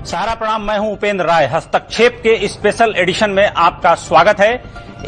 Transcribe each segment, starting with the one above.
सहारा प्रणाम, मैं हूं उपेंद्र राय। हस्तक्षेप के स्पेशल एडिशन में आपका स्वागत है।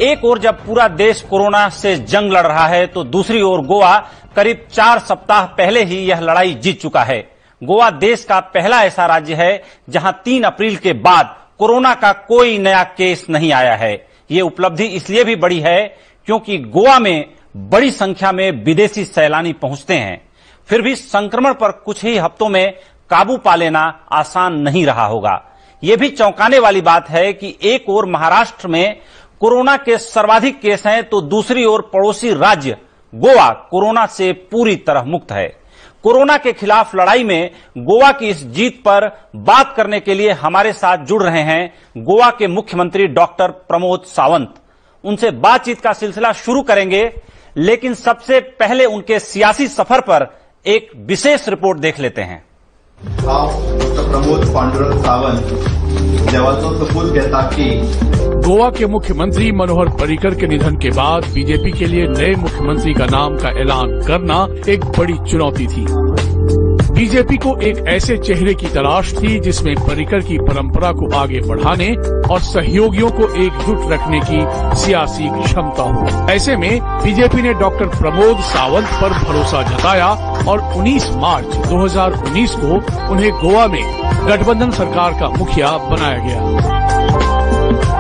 एक ओर जब पूरा देश कोरोना से जंग लड़ रहा है तो दूसरी ओर गोवा करीब 4 सप्ताह पहले ही यह लड़ाई जीत चुका है। गोवा देश का पहला ऐसा राज्य है जहां 3 अप्रैल के बाद कोरोना का कोई नया केस नहीं आया है। ये उपलब्धि इसलिए भी बड़ी है क्योंकि गोवा में बड़ी संख्या में विदेशी सैलानी पहुंचते हैं। फिर भी संक्रमण पर कुछ ही हफ्तों में काबू पा लेना आसान नहीं रहा होगा। यह भी चौंकाने वाली बात है कि एक ओर महाराष्ट्र में कोरोना के सर्वाधिक केस हैं तो दूसरी ओर पड़ोसी राज्य गोवा कोरोना से पूरी तरह मुक्त है। कोरोना के खिलाफ लड़ाई में गोवा की इस जीत पर बात करने के लिए हमारे साथ जुड़ रहे हैं गोवा के मुख्यमंत्री डॉक्टर प्रमोद सावंत। उनसे बातचीत का सिलसिला शुरू करेंगे, लेकिन सबसे पहले उनके सियासी सफर पर एक विशेष रिपोर्ट देख लेते हैं। डॉक्टर प्रमोद पांडुरंग सावंत देवाचा शपथ घेता की गोवा के मुख्यमंत्री मनोहर पर्रिकर के निधन के बाद बीजेपी के लिए नए मुख्यमंत्री का नाम का ऐलान करना एक बड़ी चुनौती थी। बीजेपी को एक ऐसे चेहरे की तलाश थी जिसमें पर्रिकर की परंपरा को आगे बढ़ाने और सहयोगियों को एकजुट रखने की सियासी क्षमता हो। ऐसे में बीजेपी ने डॉक्टर प्रमोद सावंत पर भरोसा जताया और 19 मार्च 2019 को उन्हें गोवा में गठबंधन सरकार का मुखिया बनाया गया।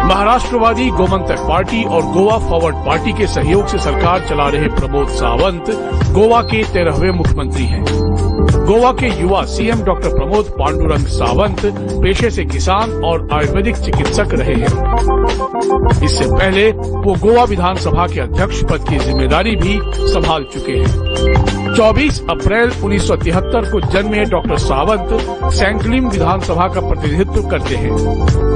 महाराष्ट्रवादी गोमंतक पार्टी और गोवा फॉरवर्ड पार्टी के सहयोग से सरकार चला रहे प्रमोद सावंत गोवा के 13वें मुख्यमंत्री हैं। गोवा के युवा सीएम डॉक्टर प्रमोद पांडुरंग सावंत पेशे से किसान और आयुर्वेदिक चिकित्सक रहे हैं। इससे पहले वो गोवा विधानसभा के अध्यक्ष पद की जिम्मेदारी भी संभाल चुके हैं। 24 अप्रैल 1973 को जन्मे डॉक्टर सावंत सैंकलिम विधानसभा का प्रतिनिधित्व करते हैं।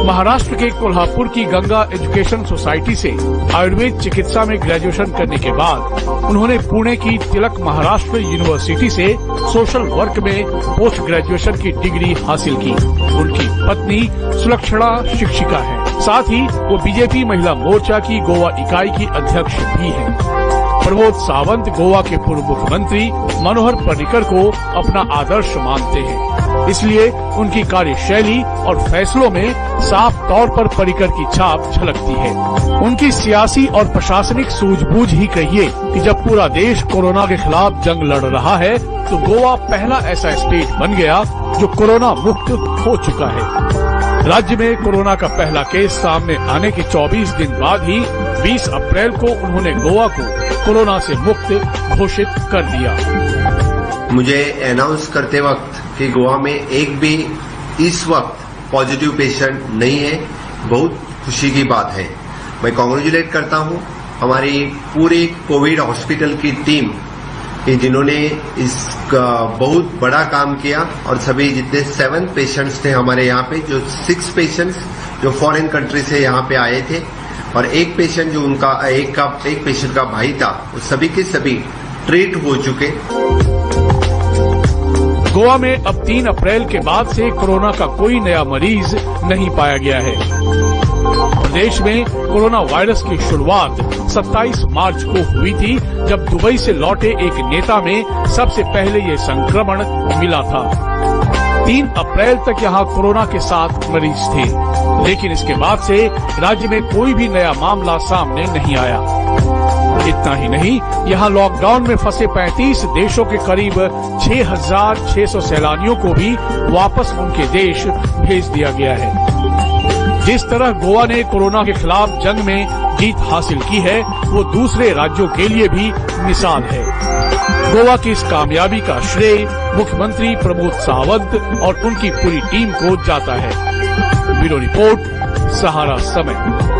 महाराष्ट्र के कोल्हापुर की गंगा एजुकेशन सोसाइटी से आयुर्वेद चिकित्सा में ग्रेजुएशन करने के बाद उन्होंने पुणे की तिलक महाराष्ट्र यूनिवर्सिटी से सोशल वर्क में पोस्ट ग्रेजुएशन की डिग्री हासिल की। उनकी पत्नी सुलक्षणा शिक्षिका है। साथ ही वो बीजेपी महिला मोर्चा की गोवा इकाई की अध्यक्ष भी हैं। प्रमोद सावंत गोवा के पूर्व मुख्यमंत्री मनोहर पर्रिकर को अपना आदर्श मानते हैं, इसलिए उनकी कार्यशैली और फैसलों में साफ तौर पर पर्रिकर की छाप झलकती है। उनकी सियासी और प्रशासनिक सूझबूझ ही कहिए कि जब पूरा देश कोरोना के खिलाफ जंग लड़ रहा है तो गोवा पहला ऐसा स्टेट बन गया जो कोरोना मुक्त हो चुका है। राज्य में कोरोना का पहला केस सामने आने के 24 दिन बाद ही 20 अप्रैल को उन्होंने गोवा को कोरोना से मुक्त घोषित कर दिया। मुझे अनाउंस करते वक्त कि गोवा में एक भी इस वक्त पॉजिटिव पेशेंट नहीं है, बहुत खुशी की बात है। मैं कांग्रेचुलेट करता हूं हमारी पूरी कोविड हॉस्पिटल की टीम कि जिन्होंने इसका बहुत बड़ा काम किया और सभी जितने 7 पेशेंट्स थे हमारे यहाँ पे, जो 6 पेशेंट्स जो फॉरेन कंट्री से यहाँ पे आए थे और एक पेशेंट जो उनका एक पेशेंट का भाई था, वो सभी के सभी ट्रीट हो चुके। गोवा में अब 3 अप्रैल के बाद से कोरोना का कोई नया मरीज नहीं पाया गया है। प्रदेश में कोरोना वायरस की शुरुआत 27 मार्च को हुई थी, जब दुबई से लौटे एक नेता में सबसे पहले ये संक्रमण मिला था। 3 अप्रैल तक यहाँ कोरोना के 7 मरीज थे, लेकिन इसके बाद से राज्य में कोई भी नया मामला सामने नहीं आया। इतना ही नहीं, यहाँ लॉकडाउन में फंसे 35 देशों के करीब 6,600 सैलानियों को भी वापस उनके देश भेज दिया गया है। जिस तरह गोवा ने कोरोना के खिलाफ जंग में जीत हासिल की है, वो दूसरे राज्यों के लिए भी मिसाल है। गोवा की इस कामयाबी का श्रेय मुख्यमंत्री प्रमोद सावंत और उनकी पूरी टीम को जाता है। ब्यूरो रिपोर्ट, सहारा समय।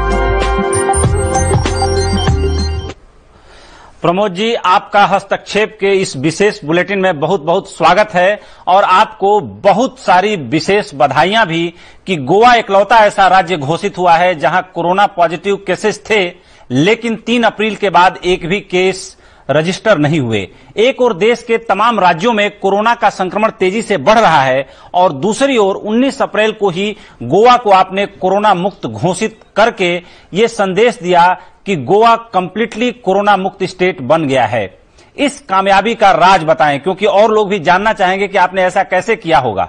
प्रमोद जी, आपका हस्तक्षेप के इस विशेष बुलेटिन में बहुत बहुत स्वागत है और आपको बहुत सारी विशेष बधाइयां भी कि गोवा इकलौता ऐसा राज्य घोषित हुआ है जहां कोरोना पॉजिटिव केसेस थे, लेकिन 3 अप्रैल के बाद एक भी केस रजिस्टर नहीं हुए। एक ओर देश के तमाम राज्यों में कोरोना का संक्रमण तेजी से बढ़ रहा है और दूसरी ओर 19 अप्रैल को ही गोवा को आपने कोरोना मुक्त घोषित करके ये संदेश दिया कि गोवा कंप्लीटली कोरोना मुक्त स्टेट बन गया है। इस कामयाबी का राज बताएं, क्योंकि और लोग भी जानना चाहेंगे कि आपने ऐसा कैसे किया होगा।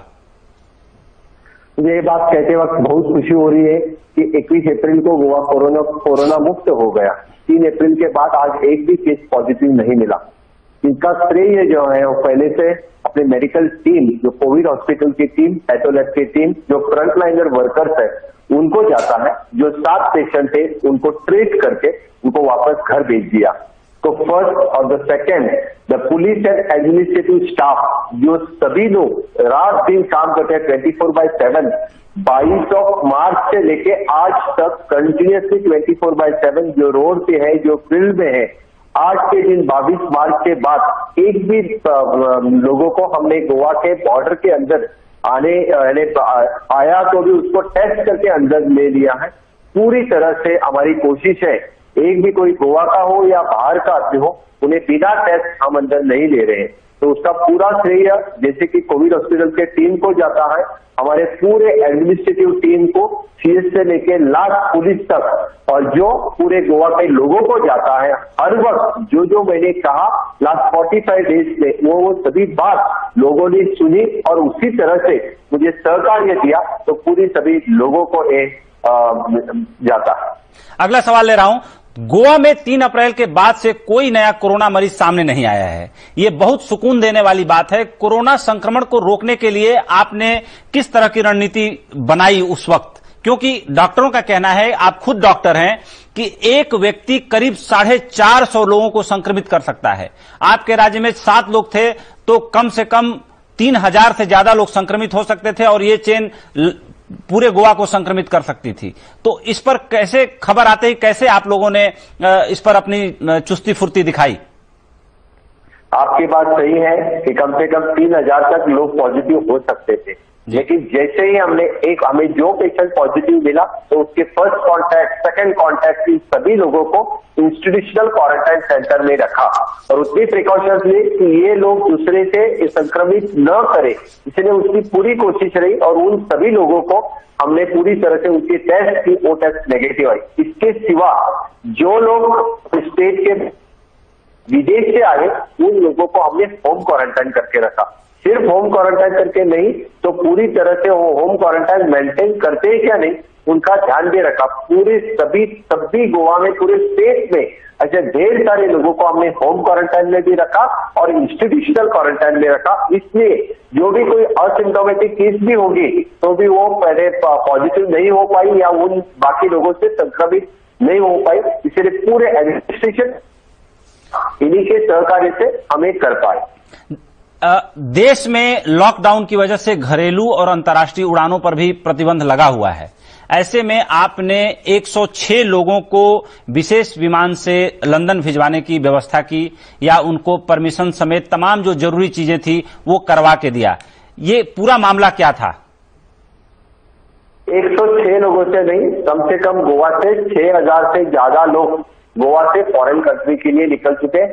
मुझे ये बात कहते वक्त बहुत खुशी हो रही है कि 21 अप्रैल को गोवा कोरोना मुक्त हो गया। 3 अप्रैल के बाद आज एक भी केस पॉजिटिव नहीं मिला। इनका श्रेय जो है वो पहले से अपने मेडिकल टीम, जो कोविड हॉस्पिटल की टीम, पैथोलैब की टीम, जो फ्रंटलाइनर वर्कर्स है उनको जाता है। जो 7 पेशेंट थे उनको ट्रीट करके उनको वापस घर भेज दिया। तो फर्स्ट और the second, the police and administrative staff, जो सभी लोग रात दिन काम करते हैं 24/7, 22 मार्च से लेके आज तक कंटिन्यूसली 24/7 जो रोड पे है, जो फील्ड में है। आज के दिन 22 मार्च के बाद एक भी लोगों को हमने गोवा के बॉर्डर के अंदर आया तो भी उसको टेस्ट करके अंदर ले लिया है। पूरी तरह से हमारी कोशिश है एक भी कोई गोवा का हो या बाहर का आदमी हो, उन्हें बिना टेस्ट हम अंदर नहीं ले रहे हैं। तो उसका पूरा श्रेय जैसे कि कोविड हॉस्पिटल के टीम को जाता है, हमारे पूरे एडमिनिस्ट्रेटिव टीम को, सीएस से लेके लास्ट पुलिस तक, और जो पूरे गोवा के लोगों को जाता है। हर वक्त जो मैंने कहा लास्ट 45 डेज में वो सभी बात लोगों ने सुनी और उसी तरह से मुझे सहकार्य दिया, तो पूरी सभी लोगों को जाता है। अगला सवाल ले रहा हूं। गोवा में 3 अप्रैल के बाद से कोई नया कोरोना मरीज सामने नहीं आया है। ये बहुत सुकून देने वाली बात है। कोरोना संक्रमण को रोकने के लिए आपने किस तरह की रणनीति बनाई उस वक्त? क्योंकि डॉक्टरों का कहना है, आप खुद डॉक्टर हैं, कि एक व्यक्ति करीब 450 लोगों को संक्रमित कर सकता है। आपके राज्य में 7 लोग थे तो कम से कम 3000 से ज्यादा लोग संक्रमित हो सकते थे और ये चेन पूरे गोवा को संक्रमित कर सकती थी। तो इस पर कैसे खबर आते ही कैसे आप लोगों ने इस पर अपनी चुस्ती फुर्ती दिखाई? आपकी बात सही है कि कम से कम 3000 तक लोग पॉजिटिव हो सकते थे, लेकिन जैसे ही हमें जो पेशेंट पॉजिटिव मिला तो उसके फर्स्ट कांटेक्ट, सेकंड कांटेक्ट, इन सभी लोगों को इंस्टीट्यूशनल क्वारंटाइन सेंटर में रखा और उतनी प्रिकॉशंस ली कि ये लोग दूसरे से संक्रमित न करें, इसलिए उसकी पूरी कोशिश रही। और उन सभी लोगों को हमने पूरी तरह से उनकी टेस्ट की, वो टेस्ट नेगेटिव आई। इसके सिवा जो लोग स्टेट के विदेश से आए उन लोगों को हमने होम क्वारंटाइन करके रखा। सिर्फ होम क्वारंटाइन करके नहीं तो पूरी तरह से वो होम क्वारंटाइन मेंटेन करते हैं क्या नहीं, उनका ध्यान भी रखा। पूरे सभी गोवा में, पूरे स्टेट में ऐसे ढेर सारे लोगों को हमने होम क्वारंटाइन में भी रखा और इंस्टीट्यूशनल क्वारंटाइन में रखा। इसलिए जो भी कोई असिम्प्टोमेटिक केस भी होगी तो भी वो पहले पॉजिटिव नहीं हो पाई या उन बाकी लोगों से संक्रमित नहीं हो पाई। इसलिए पूरे एडमिनिस्ट्रेशन इन्हीं के सहकार्य से हमें कर पाए। देश में लॉकडाउन की वजह से घरेलू और अंतर्राष्ट्रीय उड़ानों पर भी प्रतिबंध लगा हुआ है। ऐसे में आपने 106 लोगों को विशेष विमान से लंदन भिजवाने की व्यवस्था की या उनको परमिशन समेत तमाम जो जरूरी चीजें थी वो करवा के दिया। ये पूरा मामला क्या था? 106 लोगों से नहीं, कम से कम गोवा से 6000 से ज्यादा लोग गोवा से फॉरेन कंट्री के लिए निकल चुके।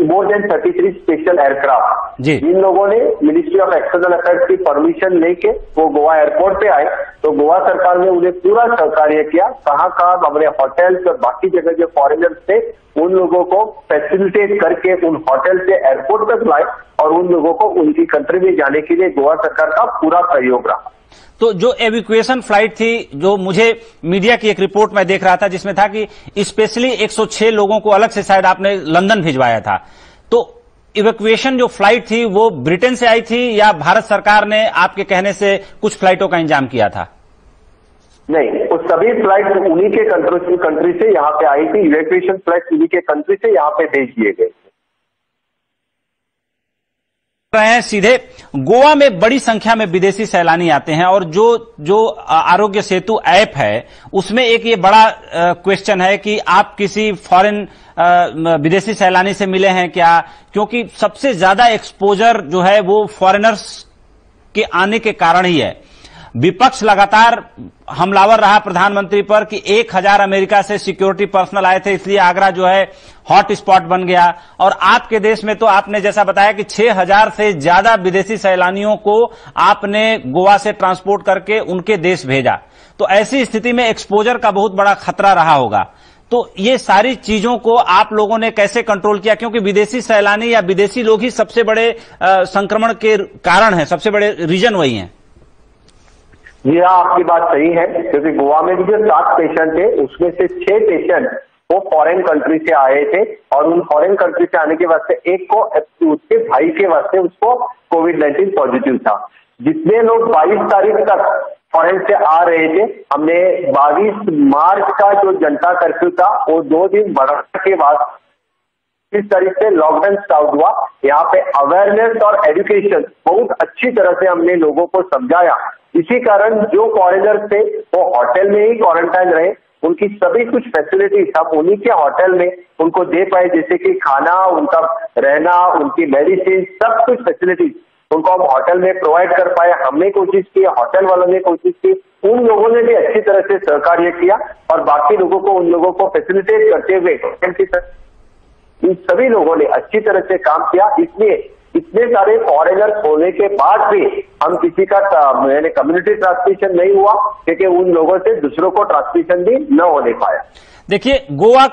मोर देन 33 स्पेशल एयरक्राफ्ट, जिन लोगों ने मिनिस्ट्री ऑफ एक्सटर्नल अफेयर्स की परमिशन लेके वो गोवा एयरपोर्ट पे आए तो गोवा सरकार ने उन्हें पूरा सहकार्य किया। कहाँ हमने होटल्स और बाकी जगह जो फॉरेनर्स थे उन लोगों को फैसिलिटेट करके उन होटल से एयरपोर्ट तक लाए और उन लोगों को उनकी कंट्री में जाने के लिए गोवा सरकार का पूरा सहयोग रहा। तो जो एविक्यूएशन फ्लाइट थी, जो मुझे मीडिया की एक रिपोर्ट में देख रहा था जिसमें था कि स्पेशली 106 लोगों को अलग से शायद आपने लंदन भिजवाया था, तो इवैक्यूएशन जो फ्लाइट थी वो ब्रिटेन से आई थी या भारत सरकार ने आपके कहने से कुछ फ्लाइटों का इंतजाम किया था? नहीं, वो सभी फ्लाइट उन्हीं के कंट्री से यहाँ पे आई थी। इवैक्यूएशन फ्लाइट उन्हीं के कंट्री से यहाँ पे भेज दिए गए। रहे हैं सीधे गोवा में बड़ी संख्या में विदेशी सैलानी आते हैं और जो आरोग्य सेतु ऐप है उसमें एक ये बड़ा क्वेश्चन है कि आप किसी फॉरेन विदेशी सैलानी से मिले हैं क्या? क्योंकि सबसे ज्यादा एक्सपोजर जो है वो फॉरेनर्स के आने के कारण ही है। विपक्ष लगातार हमलावर रहा प्रधानमंत्री पर कि 1000 अमेरिका से सिक्योरिटी पर्सनल आए थे, इसलिए आगरा जो है हॉट स्पॉट बन गया। और आपके देश में तो आपने जैसा बताया कि 6000 से ज्यादा विदेशी सैलानियों को आपने गोवा से ट्रांसपोर्ट करके उनके देश भेजा। तो ऐसी स्थिति में एक्सपोजर का बहुत बड़ा खतरा रहा होगा। तो ये सारी चीजों को आप लोगों ने कैसे कंट्रोल किया? क्योंकि विदेशी सैलानी या विदेशी लोग ही सबसे बड़े संक्रमण के कारण हैं, सबसे बड़े रीजन वही हैं। जी हाँ, आपकी बात सही है, क्योंकि गोवा में भी जो 7 पेशेंट थे उसमें से 6 पेशेंट वो फॉरेन कंट्री से आए थे और उन फॉरेन कंट्री से आने के वास्ते एक को उसके भाई के वास्ते उसको कोविड-19 पॉजिटिव था। जितने लोग 22 तारीख तक फॉरेन से आ रहे थे, हमने 22 मार्च का जो जनता कर्फ्यू था वो 2 दिन बढ़ाने के बाद 30 तारीख से लॉकडाउन स्टार्ट हुआ। यहाँ पे अवेयरनेस और एजुकेशन बहुत अच्छी तरह से हमने लोगों को समझाया। इसी कारण जो फॉरेनर्स थे वो होटल में ही क्वारंटाइन रहे, उनकी सभी कुछ फैसिलिटीज हम उन्हीं के होटल में उनको दे पाए, जैसे कि खाना, उनका रहना, उनकी मेडिसिन, सब कुछ फैसिलिटीज उनको हम होटल में प्रोवाइड कर पाए। हमने कोशिश की, होटल वालों ने कोशिश की, उन लोगों ने भी अच्छी तरह से सहकार्य किया और बाकी लोगों को उन लोगों को फैसिलिटेट करते हुए इन सभी लोगों ने अच्छी तरह से काम किया। इसलिए इतने सारे फॉरेनर्स होने के बाद भी हम किसी का कम्युनिटी ट्रांसमिशन नहीं हुआ, क्योंकि उन लोगों से दूसरों को ट्रांसमिशन भी न होने पाया। देखिए, गोवा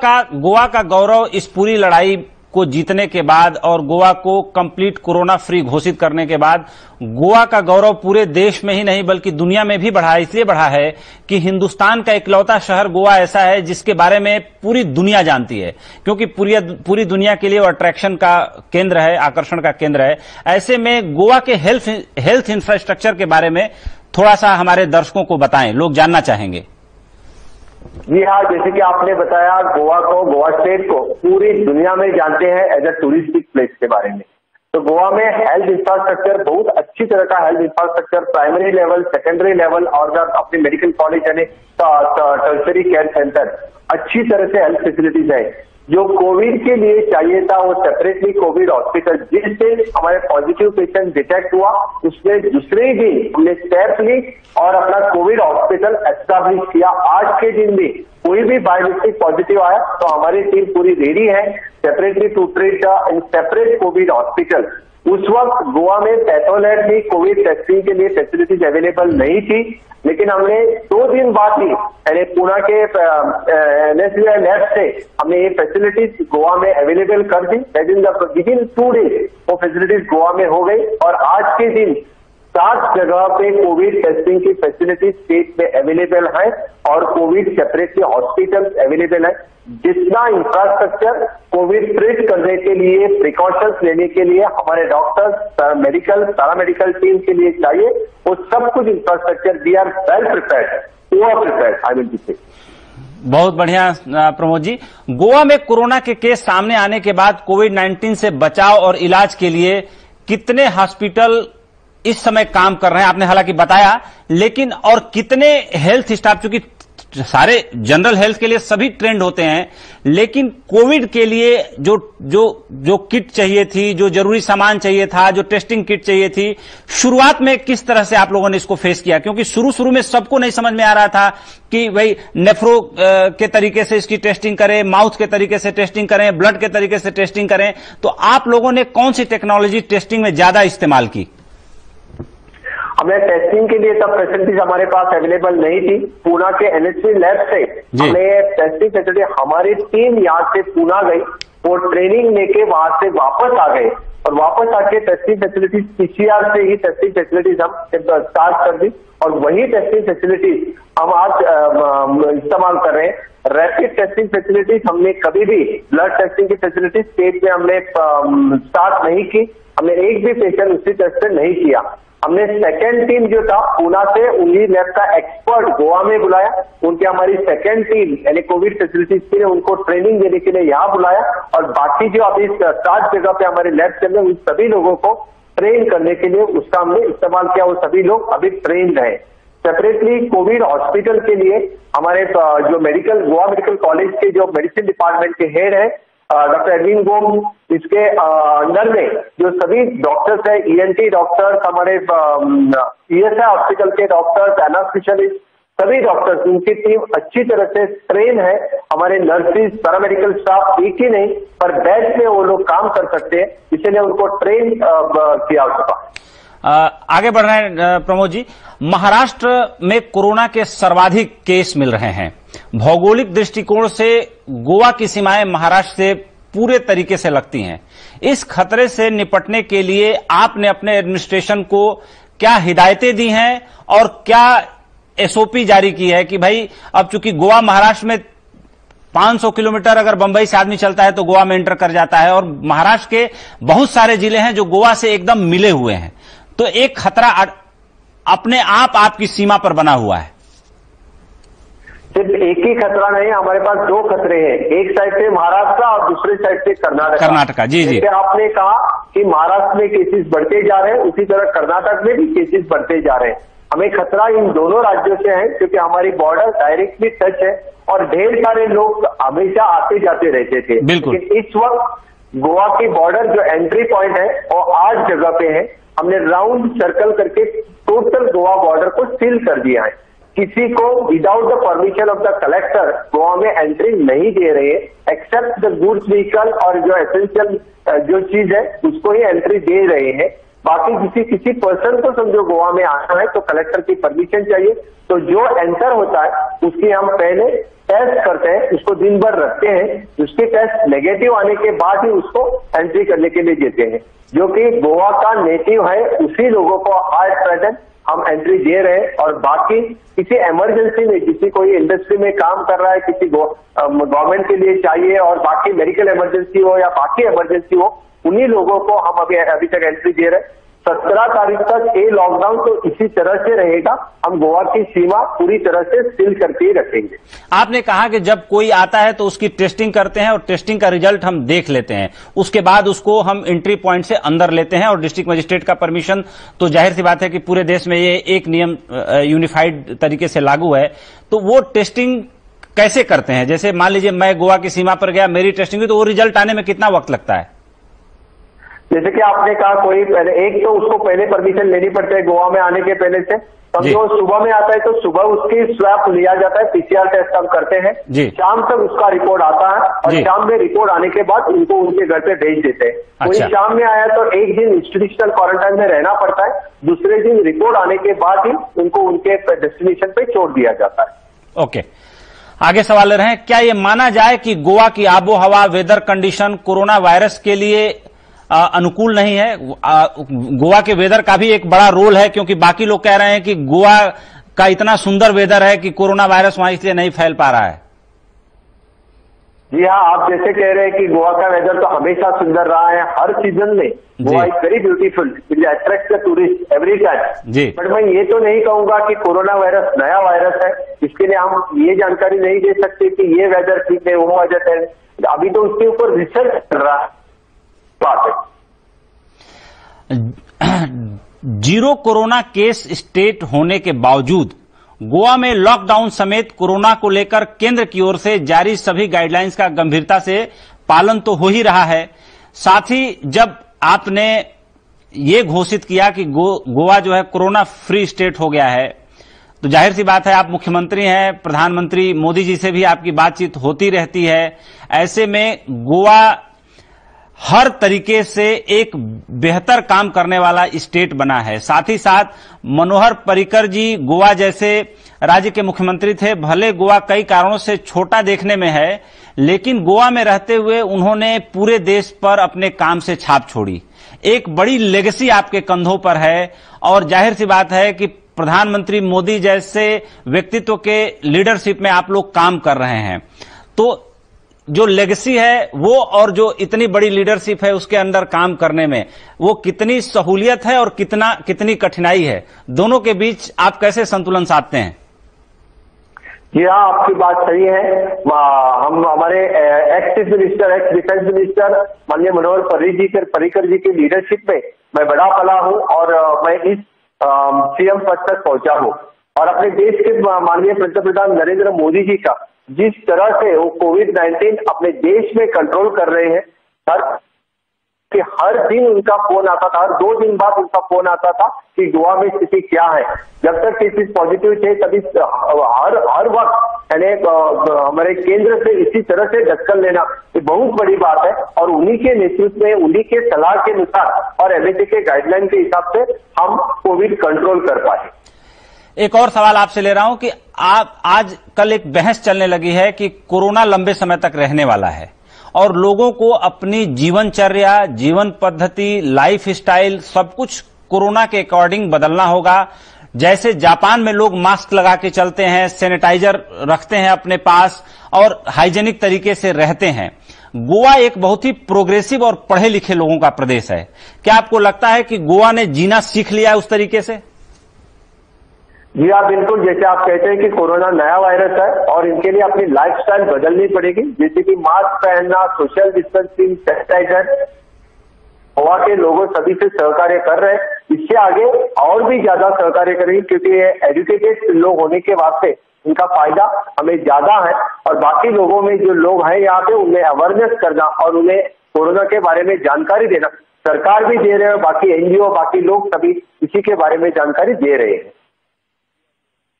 का गौरव इस पूरी लड़ाई को जीतने के बाद और गोवा को कंप्लीट कोरोना फ्री घोषित करने के बाद गोवा का गौरव पूरे देश में ही नहीं बल्कि दुनिया में भी बढ़ा है। इसलिए बढ़ा है कि हिंदुस्तान का इकलौता शहर गोवा ऐसा है जिसके बारे में पूरी दुनिया जानती है, क्योंकि पूरी दुनिया के लिए वो अट्रैक्शन का केंद्र है, आकर्षण का केंद्र है। ऐसे में गोवा के हेल्थ इंफ्रास्ट्रक्चर के बारे में थोड़ा सा हमारे दर्शकों को बताएं, लोग जानना चाहेंगे। जी हाँ, जैसे कि आपने बताया, गोवा स्टेट को पूरी दुनिया में जानते हैं एज अ टूरिस्टिक प्लेस के बारे में। तो गोवा में हेल्थ इंफ्रास्ट्रक्चर बहुत अच्छी तरह का health infrastructure, primary level, secondary level और अपने मेडिकल कॉलेज यानी टर्शरी केयर सेंटर, अच्छी तरह से हेल्थ फैसिलिटीज है। जो कोविड के लिए चाहिए था वो सेपरेटली कोविड हॉस्पिटल, जिस दिन हमारे पॉजिटिव पेशेंट डिटेक्ट हुआ उसमें दूसरे ही दिन हमने स्टेप ली और अपना कोविड हॉस्पिटल एस्टैब्लिश किया। आज के दिन भी कोई भी बायोमेट्रिक पॉजिटिव आया तो हमारी टीम पूरी रेडी है separately to treat in separate covid hospital. उस वक्त गोवा में पैथोलैब भी कोविड टेस्टिंग के लिए फैसिलिटीज अवेलेबल नहीं थी, लेकिन हमने 2 दिन बाद ही यानी पुणे के NSBI लैब से हमने ये फैसिलिटीज गोवा में अवेलेबल कर दी। विदिन 2 डेज वो फैसिलिटीज गोवा में हो गई और आज के दिन 7 जगह पे कोविड टेस्टिंग की फैसिलिटी स्टेट में अवेलेबल है और कोविड सेपरेटली हॉस्पिटल्स अवेलेबल है। जितना इंफ्रास्ट्रक्चर कोविड ट्रीट करने के लिए, प्रिकॉशंस लेने के लिए हमारे डॉक्टर्स, मेडिकल, पैरामेडिकल टीम के लिए चाहिए, वो सब कुछ infrastructure we are well prepared, over prepared, I will say. बहुत बढ़िया प्रमोद जी। गोवा में कोरोना के केस सामने आने के बाद कोविड-19 से बचाव और इलाज के लिए कितने हॉस्पिटल इस समय काम कर रहे हैं आपने हालांकि बताया, लेकिन और कितने हेल्थ स्टाफ, चूंकि सारे जनरल हेल्थ के लिए सभी ट्रेंड होते हैं, लेकिन कोविड के लिए जो किट चाहिए थी, जो जरूरी सामान चाहिए था, जो टेस्टिंग किट चाहिए थी, शुरुआत में किस तरह से आप लोगों ने इसको फेस किया? क्योंकि शुरू में सबको नहीं समझ में आ रहा था कि भाई नेफ्रो के तरीके से इसकी टेस्टिंग करें, माउथ के तरीके से टेस्टिंग करें, ब्लड के तरीके से टेस्टिंग करें। तो आप लोगों ने कौन सी टेक्नोलॉजी टेस्टिंग में ज्यादा इस्तेमाल की? हमें टेस्टिंग के लिए तब फैसिलिटीज हमारे पास अवेलेबल नहीं थी। पुणे के NSBI लैब से हमें टेस्टिंग फैसिलिटी, हमारी टीम यहाँ से पुणे गई, वो ट्रेनिंग लेके वहां से वापस आ गए और वापस आके टेस्टिंग फैसिलिटीज PCR से ही टेस्टिंग फैसिलिटीज हम स्टार्ट कर दी और वही टेस्टिंग फैसिलिटीज हम आज इस्तेमाल कर रहे हैं। रैपिड टेस्टिंग फैसिलिटीज हमने कभी भी, ब्लड टेस्टिंग की फैसिलिटीज स्टेट में हमने स्टार्ट नहीं की, हमने एक भी पेशेंट उसी टेस्ट से नहीं किया। हमने सेकेंड टीम जो था पुणे से, उन्हीं लैब का एक्सपर्ट गोवा में बुलाया, उनकी हमारी सेकेंड टीम यानी कोविड फैसिलिटीज के लिए उनको ट्रेनिंग देने के लिए यहाँ बुलाया और बाकी जो अभी 7 जगह पे हमारे लैब चल रहे हैं उन सभी लोगों को ट्रेन करने के लिए उसका हमने इस्तेमाल किया। वो सभी लोग अभी ट्रेन है। सेपरेटली कोविड हॉस्पिटल के लिए हमारे जो गोवा मेडिकल कॉलेज के जो मेडिसिन डिपार्टमेंट के हेड है डॉक्टर एडविन गोम, इसके अंडर में जो सभी डॉक्टर्स है, ENT डॉक्टर्स, हमारे ESI हॉस्पिटल के डॉक्टर्स, एनास्थेसिस्ट, सभी डॉक्टर्स, उनकी टीम अच्छी तरह से ट्रेन है। हमारे नर्सिस, पैरामेडिकल स्टाफ एक ही नहीं पर बैच में वो लोग काम कर सकते हैं, इसलिए उनको ट्रेन किया होगा। आगे बढ़ रहे हैं प्रमोद जी। महाराष्ट्र में कोरोना के सर्वाधिक केस मिल रहे हैं। भौगोलिक दृष्टिकोण से गोवा की सीमाएं महाराष्ट्र से पूरे तरीके से लगती हैं। इस खतरे से निपटने के लिए आपने अपने एडमिनिस्ट्रेशन को क्या हिदायतें दी हैं और क्या एसओपी जारी की है कि भाई अब चूंकि गोवा महाराष्ट्र में 500 किलोमीटर अगर बंबई से आदमी चलता है तो गोवा में एंटर कर जाता है, और महाराष्ट्र के बहुत सारे जिले हैं जो गोवा से एकदम मिले हुए हैं, तो एक खतरा अपने आप आपकी सीमा पर बना हुआ है। सिर्फ एक ही खतरा नहीं, हमारे पास दो खतरे हैं, एक साइड से महाराष्ट्र और दूसरी साइड से कर्नाटका। जी जी, आपने कहा कि महाराष्ट्र में केसेस बढ़ते जा रहे हैं, उसी तरह कर्नाटक में भी केसेस बढ़ते जा रहे हैं। हमें खतरा इन दोनों राज्यों से है क्योंकि हमारी बॉर्डर डायरेक्टली टच है और ढेर सारे लोग हमेशा आते जाते रहते थे। लेकिन इस वक्त गोवा की बॉर्डर जो एंट्री पॉइंट है वो 8 जगह पे है। हमने राउंड सर्कल करके टोटल गोवा बॉर्डर को सील कर दिया है। किसी को without the permission of the collector Goa में एंट्री नहीं दे रहे, एक्सेप्ट द गुड्स व्हीकल और जो एसेंशियल जो चीज है उसको ही एंट्री दे रहे हैं। बाकी किसी पर्सन को समझो गोवा में आना है तो कलेक्टर की परमिशन चाहिए, तो जो एंटर होता है उसकी हम पहले टेस्ट करते हैं, उसको दिन भर रखते हैं, उसके टेस्ट नेगेटिव आने के बाद ही उसको एंट्री करने के लिए देते हैं। जो कि गोवा का नेटिव है उसी लोगों को आज प्रेजेंट हम एंट्री दे रहे हैं, और बाकी किसी इमरजेंसी में किसी कोई इंडस्ट्री में काम कर रहा है, किसी गवर्नमेंट के लिए चाहिए और बाकी मेडिकल इमरजेंसी हो या बाकी इमरजेंसी हो, उन्हीं लोगों को हम अभी तक एंट्री दे रहे हैं। 17 तारीख तक ये लॉकडाउन तो इसी तरह से रहेगा। हम गोवा की सीमा पूरी तरह से सील करके ही रखेंगे। आपने कहा कि जब कोई आता है तो उसकी टेस्टिंग करते हैं और टेस्टिंग का रिजल्ट हम देख लेते हैं, उसके बाद उसको हम एंट्री पॉइंट से अंदर लेते हैं, और डिस्ट्रिक्ट मजिस्ट्रेट का परमिशन तो जाहिर सी बात है कि पूरे देश में ये एक नियम यूनिफाइड तरीके से लागू है। तो वो टेस्टिंग कैसे करते हैं? जैसे मान लीजिए मैं गोवा की सीमा पर गया, मेरी टेस्टिंग हुई, तो वो रिजल्ट आने में कितना वक्त लगता है? जैसे कि आपने कहा कोई पहले एक तो उसको पहले परमिशन लेनी पड़ती है गोवा में आने के पहले से। समझो सुबह में आता है तो सुबह उसकी स्वैप लिया जाता है, पीसीआर टेस्ट हम करते हैं, शाम तक उसका रिपोर्ट आता है और शाम में रिपोर्ट आने के बाद उनको उनके घर पे भेज देते हैं। कोई शाम में आया तो एक दिन इंस्टीट्यूशनल क्वारंटाइन में रहना पड़ता है, दूसरे दिन रिपोर्ट आने के बाद ही उनको उनके डेस्टिनेशन पे छोड़ दिया जाता है। ओके, आगे सवाल ले रहे हैं, क्या ये माना जाए कि गोवा की आबो हवा, वेदर कंडीशन कोरोना वायरस के लिए अनुकूल नहीं है? गोवा के वेदर का भी एक बड़ा रोल है, क्योंकि बाकी लोग कह रहे हैं कि गोवा का इतना सुंदर वेदर है कि कोरोना वायरस वहां इसलिए नहीं फैल पा रहा है। जी हाँ, आप जैसे कह रहे हैं कि गोवा का वेदर तो हमेशा सुंदर रहा है, हर सीजन में Goa is very beautiful, it attract the tourist every time. But मैं ये तो नहीं कहूंगा कि कोरोना वायरस नया वायरस है, इसके लिए हम ये जानकारी नहीं दे सकते कि ये वेदर ठीक है, वो वजह है। अभी तो उसके ऊपर रिसर्च चल रहा है। जीरो कोरोना केस स्टेट होने के बावजूद गोवा में लॉकडाउन समेत कोरोना को लेकर केंद्र की ओर से जारी सभी गाइडलाइंस का गंभीरता से पालन तो हो ही रहा है। साथ ही जब आपने ये घोषित किया कि गोवा जो है कोरोना फ्री स्टेट हो गया है, तो जाहिर सी बात है आप मुख्यमंत्री हैं, प्रधानमंत्री मोदी जी से भी आपकी बातचीत होती रहती है। ऐसे में गोवा हर तरीके से एक बेहतर काम करने वाला स्टेट बना है। साथ ही साथ मनोहर पर्रिकर जी गोवा जैसे राज्य के मुख्यमंत्री थे, भले गोवा कई कारणों से छोटा देखने में है, लेकिन गोवा में रहते हुए उन्होंने पूरे देश पर अपने काम से छाप छोड़ी। एक बड़ी लेगेसी आपके कंधों पर है, और जाहिर सी बात है कि प्रधानमंत्री मोदी जैसे व्यक्तित्व के लीडरशिप में आप लोग काम कर रहे हैं। तो जो लेगेसी है वो और जो इतनी बड़ी लीडरशिप है उसके अंदर काम करने में वो कितनी सहूलियत है और कितनी कठिनाई है, दोनों के बीच आप कैसे संतुलन साधते हैं? जी हाँ, आपकी बात सही है। हम हमारे ex chief minister, x defence minister माननीय मनोहर पर्रिकर जी की लीडरशिप में मैं बड़ा पला हूँ और मैं इस सीएम पद तक पहुंचा हूँ। और अपने देश के माननीय पंतप्रधान नरेंद्र मोदी जी का जिस तरह से वो कोविड-19 अपने देश में कंट्रोल कर रहे हैं, हर दिन उनका फोन आता था, हर 2 दिन बाद उनका फोन आता था कि गोवा में स्थिति क्या है। जब तक केसेस पॉजिटिव थे तभी हर वक्त यानी हमारे केंद्र से इसी तरह से दखल लेना ये बहुत बड़ी बात है, और उन्हीं के नेतृत्व में, उन्हीं के सलाह के अनुसार और एमएचए के गाइडलाइन के हिसाब से हम कोविड कंट्रोल कर पाए। एक और सवाल आपसे ले रहा हूं कि आप आज कल एक बहस चलने लगी है कि कोरोना लंबे समय तक रहने वाला है और लोगों को अपनी जीवनचर्या, जीवन पद्धति, लाइफ स्टाइल सब कुछ कोरोना के अकॉर्डिंग बदलना होगा। जैसे जापान में लोग मास्क लगा के चलते हैं, सैनिटाइजर रखते हैं अपने पास और हाइजेनिक तरीके से रहते हैं। गोवा एक बहुत ही प्रोग्रेसिव और पढ़े लिखे लोगों का प्रदेश है। क्या आपको लगता है कि गोवा ने जीना सीख लिया है उस तरीके से? जी हाँ, बिल्कुल। जैसे आप कहते हैं कि कोरोना नया वायरस है और इनके लिए अपनी लाइफस्टाइल बदलनी पड़ेगी, जैसे कि मास्क पहनना, सोशल डिस्टेंसिंग, सैनिटाइजर। गोवा के लोगों सभी से सहकार्य कर रहे हैं, इससे आगे और भी ज्यादा सहकार्य करेंगे, क्योंकि ये एजुकेटेड लोग होने के वास्ते इनका फायदा हमें ज्यादा है। और बाकी लोगों में जो लोग हैं यहाँ पे, उन्हें अवेयरनेस करना और उन्हें कोरोना के बारे में जानकारी देना, सरकार भी दे रहे हैं, बाकी एनजीओ, बाकी लोग सभी इसी के बारे में जानकारी दे रहे हैं।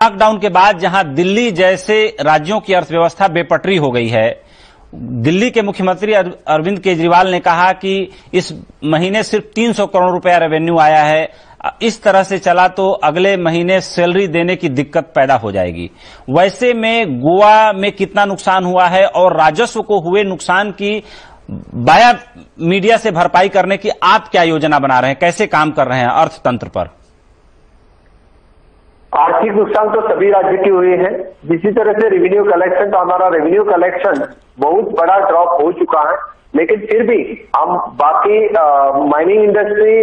लॉकडाउन के बाद जहां दिल्ली जैसे राज्यों की अर्थव्यवस्था बेपटरी हो गई है, दिल्ली के मुख्यमंत्री अरविंद केजरीवाल ने कहा कि इस महीने सिर्फ 300 करोड़ रुपया रेवेन्यू आया है, इस तरह से चला तो अगले महीने सैलरी देने की दिक्कत पैदा हो जाएगी। वैसे में गोवा में कितना नुकसान हुआ है और राजस्व को हुए नुकसान की वाया मीडिया से भरपाई करने की आप क्या योजना बना रहे हैं, कैसे काम कर रहे हैं अर्थतंत्र पर? आर्थिक नुकसान तो सभी राज्य की हुई है। जिसी तरह से रेवेन्यू कलेक्शन, तो हमारा रेवेन्यू कलेक्शन बहुत बड़ा ड्रॉप हो चुका है, लेकिन फिर भी हम बाकी माइनिंग इंडस्ट्री,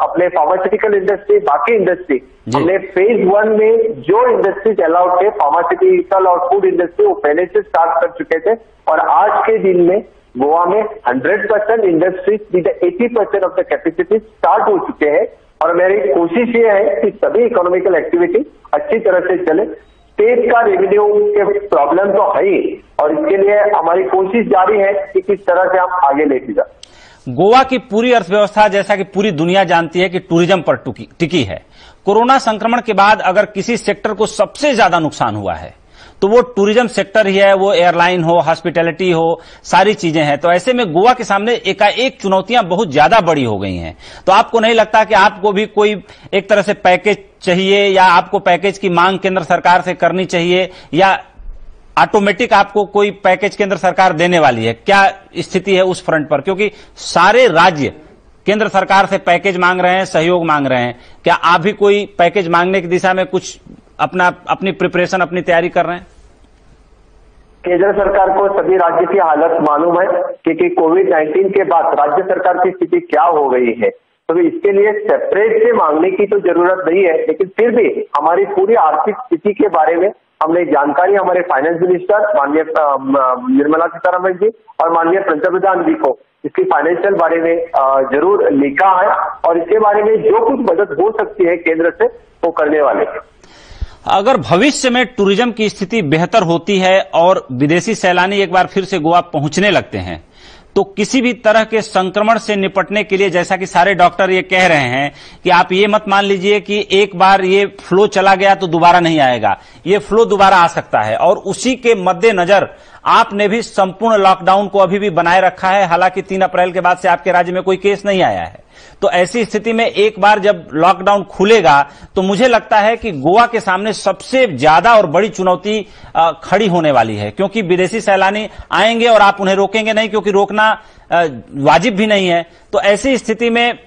अपने फार्मास्यूटिकल इंडस्ट्री, बाकी इंडस्ट्री, हमने फेज 1 में जो इंडस्ट्रीज अलाउड थे, फार्मास्यूटिकल और फूड इंडस्ट्री, वो पहले से स्टार्ट कर चुके थे। और आज के दिन में गोवा में 100% industries with 80% of the capacity start हो चुके हैं। और मेरी कोशिश ये है कि सभी इकोनॉमिकल एक्टिविटी अच्छी तरह से चले। स्टेट का रेवेन्यू के प्रॉब्लम तो है ही, और इसके लिए हमारी कोशिश जारी है कि किस तरह से हम आगे लेके जाए। गोवा की पूरी अर्थव्यवस्था, जैसा कि पूरी दुनिया जानती है, कि टूरिज्म पर टिकी है। कोरोना संक्रमण के बाद अगर किसी सेक्टर को सबसे ज्यादा नुकसान हुआ है तो वो टूरिज्म सेक्टर ही है, वो एयरलाइन हो, हॉस्पिटैलिटी हो, सारी चीजें हैं। तो ऐसे में गोवा के सामने एकाएक चुनौतियां बहुत ज्यादा बड़ी हो गई हैं। तो आपको नहीं लगता कि आपको भी कोई एक तरह से पैकेज चाहिए, या आपको पैकेज की मांग केंद्र सरकार से करनी चाहिए, या ऑटोमेटिक आपको कोई पैकेज केंद्र सरकार देने वाली है? क्या स्थिति है उस फ्रंट पर? क्योंकि सारे राज्य केंद्र सरकार से पैकेज मांग रहे हैं, सहयोग मांग रहे हैं। क्या आप भी कोई पैकेज मांगने की दिशा में कुछ अपनी प्रिपरेशन, अपनी तैयारी कर रहे हैं? केंद्र सरकार को सभी राज्य की हालत मालूम है, क्योंकि कोविड-19 के बाद राज्य सरकार की स्थिति क्या हो गई है। तो इसके लिए सेपरेट से मांगने की तो जरूरत नहीं है, लेकिन फिर भी हमारी पूरी आर्थिक स्थिति के बारे में हमने जानकारी हमारे फाइनेंस मिनिस्टर माननीय निर्मला सीतारमण जी और माननीय पंतप्रधान जी को इसकी फाइनेंशियल बारे में जरूर लिखा है, और इसके बारे में जो कुछ मदद हो सकती है केंद्र से वो करने वाले हैं। अगर भविष्य में टूरिज्म की स्थिति बेहतर होती है और विदेशी सैलानी एक बार फिर से गोवा पहुंचने लगते हैं, तो किसी भी तरह के संक्रमण से निपटने के लिए, जैसा कि सारे डॉक्टर ये कह रहे हैं कि आप ये मत मान लीजिए कि एक बार ये फ्लो चला गया तो दोबारा नहीं आएगा, ये फ्लो दोबारा आ सकता है। और उसी के मद्देनजर आपने भी संपूर्ण लॉकडाउन को अभी भी बनाए रखा है। हालांकि 3 अप्रैल के बाद से आपके राज्य में कोई केस नहीं आया है। तो ऐसी स्थिति में एक बार जब लॉकडाउन खुलेगा तो मुझे लगता है कि गोवा के सामने सबसे ज्यादा और बड़ी चुनौती खड़ी होने वाली है, क्योंकि विदेशी सैलानी आएंगे और आप उन्हें रोकेंगे नहीं, क्योंकि रोकना वाजिब भी नहीं है। तो ऐसी स्थिति में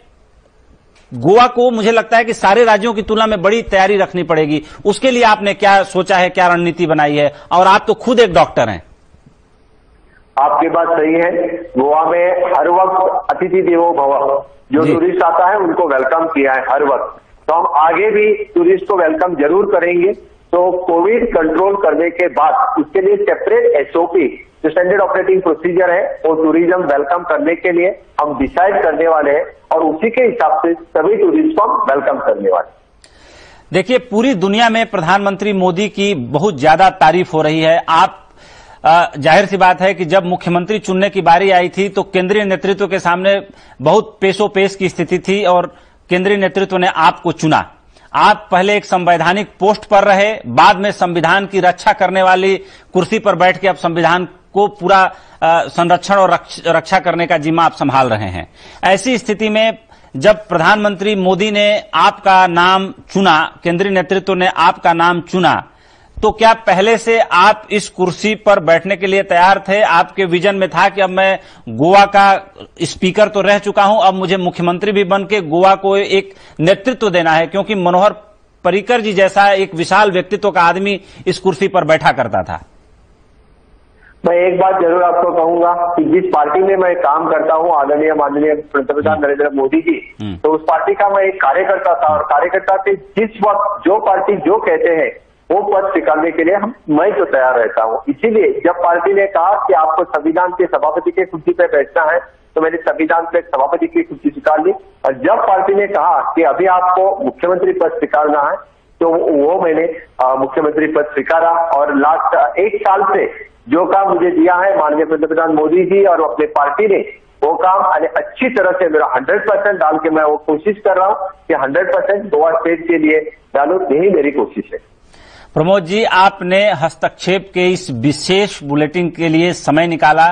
गोवा को मुझे लगता है कि सारे राज्यों की तुलना में बड़ी तैयारी रखनी पड़ेगी। उसके लिए आपने क्या सोचा है, क्या रणनीति बनाई है? और आप तो खुद एक डॉक्टर हैं। आपकी बात सही है। गोवा में हर वक्त अतिथि देवो भव, जो टूरिस्ट आता है उनको वेलकम किया है हर वक्त। तो हम आगे भी टूरिस्ट को वेलकम जरूर करेंगे। तो कोविड कंट्रोल करने के बाद उसके लिए सेपरेट एसओपी, जो स्टैंडर्ड ऑपरेटिंग प्रोसीजर है, वो टूरिज्म वेलकम करने के लिए हम डिसाइड करने वाले हैं, और उसी के हिसाब से सभी टूरिस्ट को हम वेलकम करने वाले हैं। देखिए, पूरी दुनिया में प्रधानमंत्री मोदी की बहुत ज्यादा तारीफ हो रही है। आप जाहिर सी बात है कि जब मुख्यमंत्री चुनने की बारी आई थी तो केंद्रीय नेतृत्व के सामने बहुत पेशोपेश की स्थिति थी और केंद्रीय नेतृत्व ने आपको चुना। आप पहले एक संवैधानिक पोस्ट पर रहे, बाद में संविधान की रक्षा करने वाली कुर्सी पर बैठ के अब संविधान को पूरा संरक्षण और रक्षा करने का जिम्मा आप संभाल रहे हैं। ऐसी स्थिति में जब प्रधानमंत्री मोदी ने आपका नाम चुना, केंद्रीय नेतृत्व ने आपका नाम चुना, तो क्या पहले से आप इस कुर्सी पर बैठने के लिए तैयार थे? आपके विजन में था कि अब मैं गोवा का स्पीकर तो रह चुका हूं, अब मुझे मुख्यमंत्री भी बन के गोवा को एक नेतृत्व देना है? क्योंकि मनोहर पर्रिकर जी जैसा एक विशाल व्यक्तित्व का आदमी इस कुर्सी पर बैठा करता था। मैं एक बात जरूर आपको कहूंगा कि जिस पार्टी में मैं काम करता हूं, आदरणीय माननीय प्रधानमंत्री नरेंद्र मोदी जी, तो उस पार्टी का मैं एक कार्यकर्ता था, और कार्यकर्ता से जिस वक्त जो पार्टी जो कहते हैं वो पद स्वीकारने के लिए मैं तो तैयार रहता हूं। इसीलिए जब पार्टी ने कहा कि आपको संविधान के सभापति के कुर्सी पे बैठना है, तो मैंने संविधान पे सभापति की कुर्सी स्वीकार ली। और जब पार्टी ने कहा कि अभी आपको मुख्यमंत्री पद स्वीकारना है, तो वो मैंने मुख्यमंत्री पद स्वीकारा। और लास्ट 1 साल से जो काम मुझे दिया है माननीय प्रधानमंत्री मोदी जी और अपने पार्टी ने, वो काम अच्छी तरह से मेरा 100% डाल के मैं वो कोशिश कर रहा हूँ कि 100% गोवा स्टेट के लिए डालूं, यही मेरी कोशिश है। प्रमोद जी, आपने हस्तक्षेप के इस विशेष बुलेटिन के लिए समय निकाला,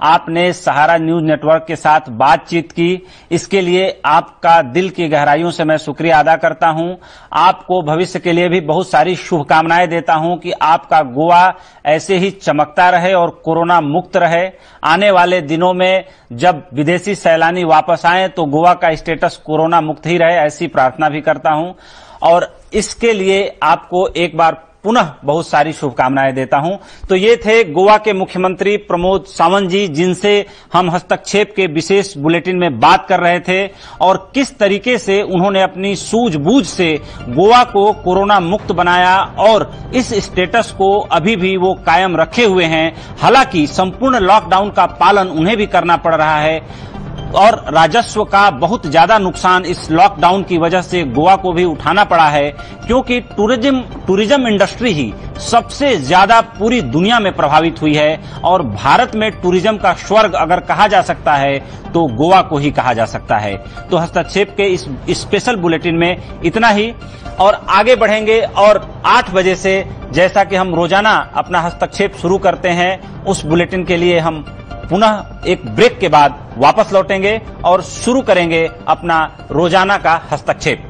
आपने सहारा न्यूज नेटवर्क के साथ बातचीत की, इसके लिए आपका दिल की गहराइयों से मैं शुक्रिया अदा करता हूं। आपको भविष्य के लिए भी बहुत सारी शुभकामनाएं देता हूं कि आपका गोवा ऐसे ही चमकता रहे और कोरोना मुक्त रहे। आने वाले दिनों में जब विदेशी सैलानी वापस आए तो गोवा का स्टेटस कोरोना मुक्त ही रहे, ऐसी प्रार्थना भी करता हूं। और इसके लिए आपको एक बार पुनः बहुत सारी शुभकामनाएं देता हूं। तो ये थे गोवा के मुख्यमंत्री प्रमोद सावंत जी, जिनसे हम हस्तक्षेप के विशेष बुलेटिन में बात कर रहे थे, और किस तरीके से उन्होंने अपनी सूझबूझ से गोवा को कोरोना मुक्त बनाया और इस स्टेटस को अभी भी वो कायम रखे हुए हैं। हालांकि संपूर्ण लॉकडाउन का पालन उन्हें भी करना पड़ रहा है और राजस्व का बहुत ज्यादा नुकसान इस लॉकडाउन की वजह से गोवा को भी उठाना पड़ा है, क्योंकि टूरिज्म इंडस्ट्री ही सबसे ज्यादा पूरी दुनिया में प्रभावित हुई है। और भारत में टूरिज्म का स्वर्ग अगर कहा जा सकता है तो गोवा को ही कहा जा सकता है। तो हस्तक्षेप के इस स्पेशल बुलेटिन में इतना ही, और आगे बढ़ेंगे। और 8 बजे से जैसा कि हम रोजाना अपना हस्तक्षेप शुरू करते हैं, उस बुलेटिन के लिए हम पुनः एक ब्रेक के बाद वापस लौटेंगे और शुरू करेंगे अपना रोजाना का हस्तक्षेप।